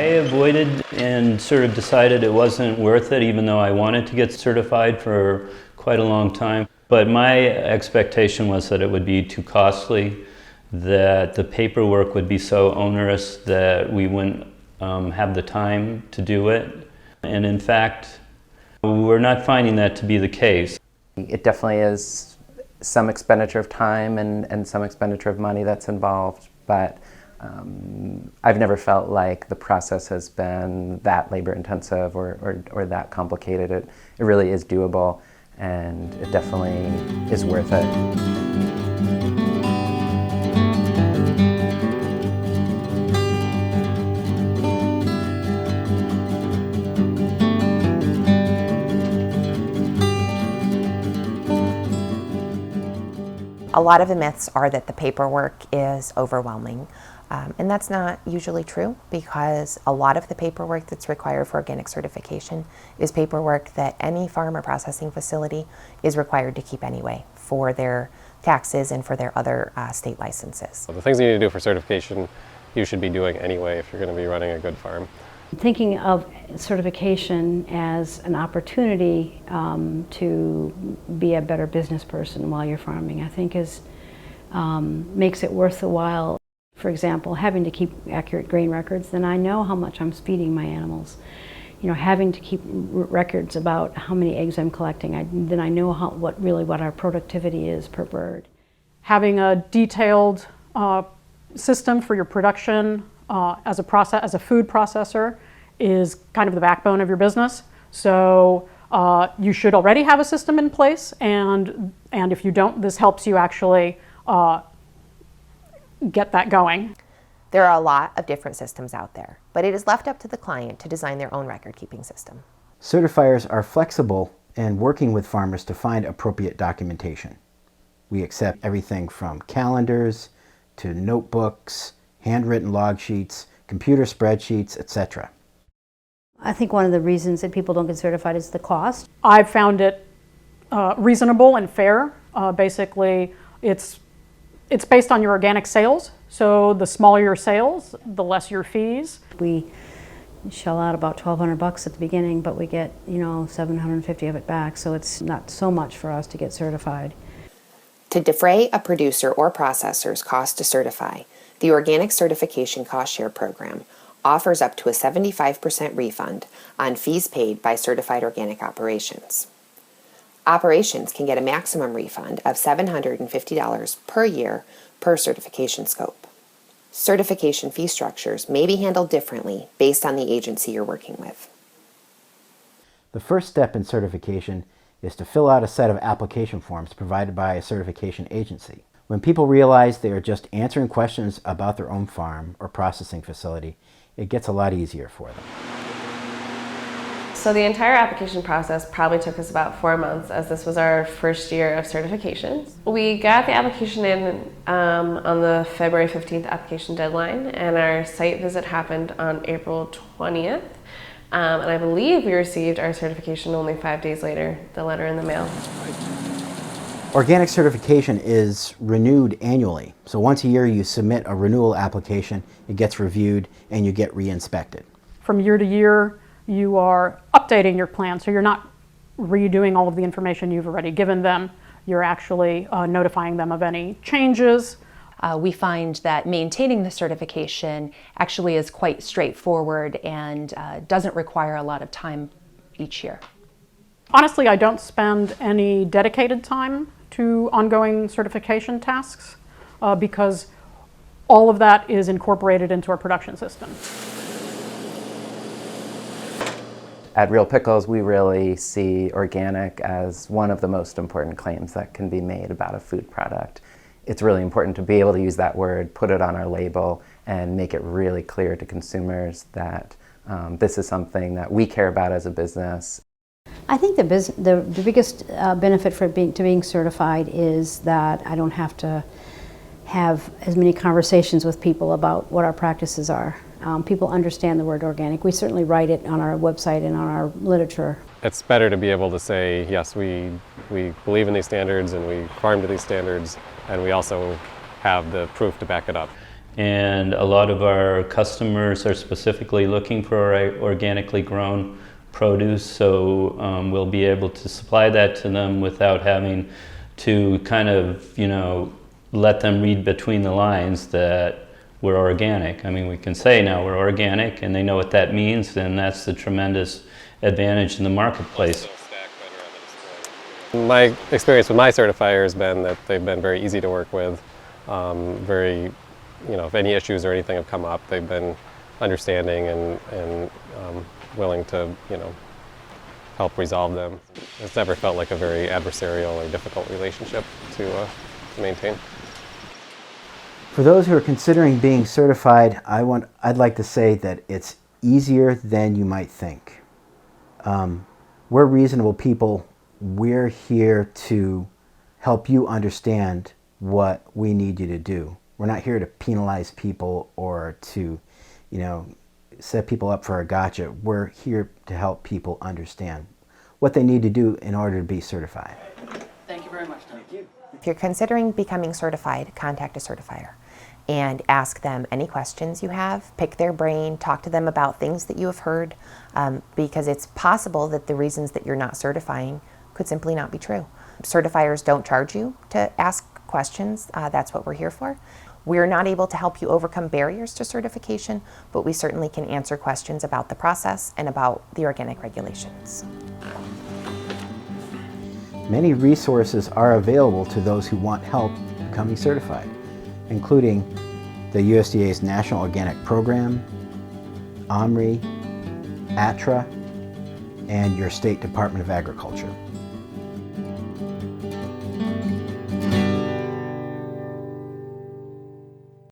avoided and sort of decided it wasn't worth it, even though I wanted to get certified for quite a long time. But my expectation was that it would be too costly, that the paperwork would be so onerous that we wouldn't have the time to do it. And in fact, we're not finding that to be the case. It definitely is some expenditure of time and some expenditure of money that's involved, but I've never felt like the process has been that labor intensive or that complicated. It really is doable, and it definitely is worth it. A lot of the myths are that the paperwork is overwhelming, and that's not usually true, because a lot of the paperwork that's required for organic certification is paperwork that any farm or processing facility is required to keep anyway for their taxes and for their other state licenses. The things you need to do for certification you should be doing anyway if you're going to be running a good farm. Thinking of certification as an opportunity to be a better business person while you're farming, I think makes it worth the while. For example, having to keep accurate grain records, then I know how much I'm feeding my animals. You know, having to keep records about how many eggs I'm collecting, then I know what our productivity is per bird. Having a detailed system for your production as a food processor is kind of the backbone of your business. So you should already have a system in place, and if you don't, this helps you actually get that going. There are a lot of different systems out there, but it is left up to the client to design their own record-keeping system. Certifiers are flexible in working with farmers to find appropriate documentation. We accept everything from calendars to notebooks, handwritten log sheets, computer spreadsheets, etc. I think one of the reasons that people don't get certified is the cost. I've found it reasonable and fair. Basically, it's based on your organic sales. So the smaller your sales, the less your fees. We shell out about $1,200 at the beginning, but we get, $750 of it back. So it's not so much for us to get certified. To defray a producer or processor's cost to certify, the Organic Certification Cost Share Program offers up to a 75% refund on fees paid by certified organic operations. Operations can get a maximum refund of $750 per year per certification scope. Certification fee structures may be handled differently based on the agency you're working with. The first step in certification is to fill out a set of application forms provided by a certification agency. When people realize they are just answering questions about their own farm or processing facility, it gets a lot easier for them. So the entire application process probably took us about 4 months, as this was our first year of certification. We got the application in on the February 15th application deadline, and our site visit happened on April 20th. And I believe we received our certification only 5 days later, the letter in the mail. Organic certification is renewed annually. So once a year you submit a renewal application, it gets reviewed, and you get re-inspected. From year to year, you are updating your plan, so you're not redoing all of the information you've already given them. You're actually notifying them of any changes. We find that maintaining the certification actually is quite straightforward and doesn't require a lot of time each year. Honestly, I don't spend any dedicated time to ongoing certification tasks because all of that is incorporated into our production system. At Real Pickles, we really see organic as one of the most important claims that can be made about a food product. It's really important to be able to use that word, put it on our label, and make it really clear to consumers that this is something that we care about as a business. I think the biggest benefit for being certified is that I don't have to have as many conversations with people about what our practices are. People understand the word organic. We certainly write it on our website and on our literature. It's better to be able to say, yes, we believe in these standards and we farm to these standards, and we also have the proof to back it up. And a lot of our customers are specifically looking for organically grown produce, so we'll be able to supply that to them without having to kind of, let them read between the lines that we're organic. I mean, we can say now we're organic and they know what that means, and that's the tremendous advantage in the marketplace. My experience with my certifier has been that they've been very easy to work with, if any issues or anything have come up, they've been understanding and willing to, help resolve them. It's never felt like a very adversarial or difficult relationship to maintain. For those who are considering being certified, I'd like to say that it's easier than you might think. We're reasonable people. We're here to help you understand what we need you to do. We're not here to penalize people or to, set people up for a gotcha. We're here to help people understand what they need to do in order to be certified. Thank you very much. Thank you. If you're considering becoming certified, contact a certifier and ask them any questions you have, pick their brain, talk to them about things that you have heard, because it's possible that the reasons that you're not certifying could simply not be true. Certifiers don't charge you to ask questions. That's what we're here for. We're not able to help you overcome barriers to certification, but we certainly can answer questions about the process and about the organic regulations. Many resources are available to those who want help becoming certified, including the USDA's National Organic Program, OMRI, ATRA, and your State Department of Agriculture.